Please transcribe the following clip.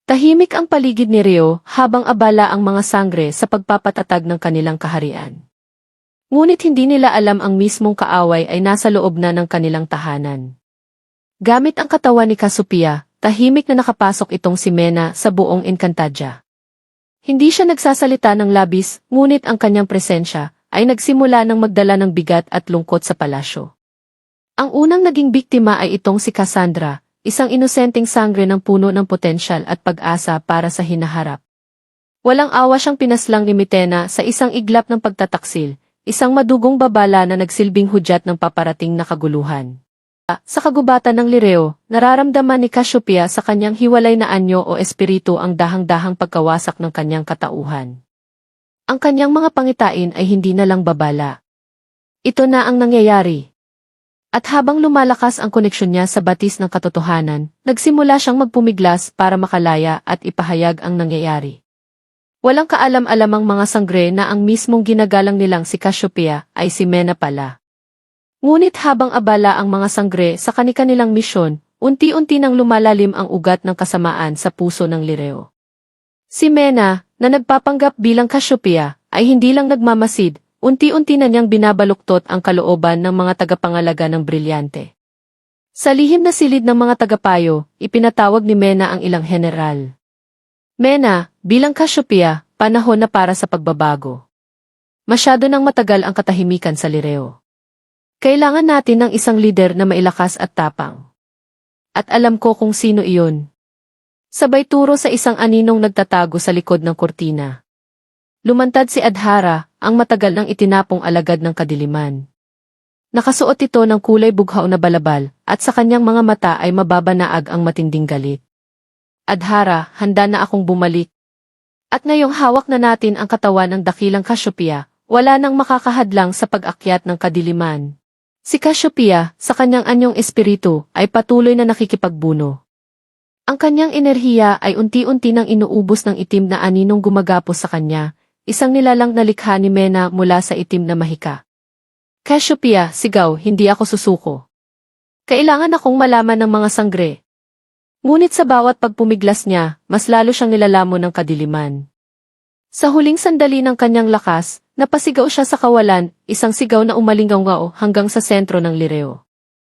Tahimik ang paligid ni Reo habang abala ang mga sangre sa pagpapatatag ng kanilang kaharian. Ngunit hindi nila alam ang mismong kaaway ay nasa loob na ng kanilang tahanan. Gamit ang katawan ni Cassiopeia, tahimik na nakapasok itong si Mena sa buong Encantadia. Hindi siya nagsasalita ng labis, ngunit ang kanyang presensya ay nagsimula ng magdala ng bigat at lungkot sa palasyo. Ang unang naging biktima ay itong si Cassandra, isang inosenteng sangre ng puno ng potensyal at pag-asa para sa hinaharap. Walang awa siyang pinaslang ni Mitena sa isang iglap ng pagtataksil, isang madugong babala na nagsilbing hudyat ng paparating na kaguluhan. Sa kagubatan ng Lireo, nararamdaman ni Cassiopeia sa kanyang hiwalay na anyo o espiritu ang dahang-dahang pagkawasak ng kanyang katauhan. Ang kanyang mga pangitain ay hindi na lang babala. Ito na ang nangyayari. At habang lumalakas ang koneksyon niya sa batis ng katotohanan, nagsimula siyang magpumiglas para makalaya at ipahayag ang nangyayari. Walang kaalam-alamang mga sangre na ang mismong ginagalang nilang si Cassiopeia ay si Mena pala. Ngunit habang abala ang mga sangre sa kani-kanilang misyon, unti-unti nang lumalalim ang ugat ng kasamaan sa puso ng Lireo. Si Mena, na nagpapanggap bilang Cassiopeia, ay hindi lang nagmamasid, unti-unti na niyang binabaluktot ang kalooban ng mga tagapangalaga ng brilyante. Sa lihim na silid ng mga tagapayo, ipinatawag ni Mena ang ilang general. Mena, bilang Cassiopeia, panahon na para sa pagbabago. Masyado nang matagal ang katahimikan sa Lireo. Kailangan natin ng isang lider na mailakas at tapang. At alam ko kung sino iyon. Sabay turo sa isang aninong nagtatago sa likod ng kurtina. Lumantad si Adhara, ang matagal nang itinapong alagad ng kadiliman. Nakasuot ito ng kulay bughaw na balabal, at sa kanyang mga mata ay mababanaag ang matinding galit. Adhara, handa na akong bumalik. At ngayong hawak na natin ang katawan ng dakilang Cassiopeia, wala nang makakahadlang sa pag-akyat ng kadiliman. Si Cassiopeia, sa kanyang anyong espiritu, ay patuloy na nakikipagbuno. Ang kanyang enerhiya ay unti-unti nang inuubos ng itim na aninong gumagapos sa kanya, isang nilalang na likha ni Mena mula sa itim na mahika. Cassiopeia, sigaw, hindi ako susuko. Kailangan akong malaman ng mga sangre. Ngunit sa bawat pagpumiglas niya, mas lalo siyang nilalamon ng kadiliman. Sa huling sandali ng kanyang lakas, napasigaw siya sa kawalan, isang sigaw na umalingaw hanggang sa sentro ng Lireo.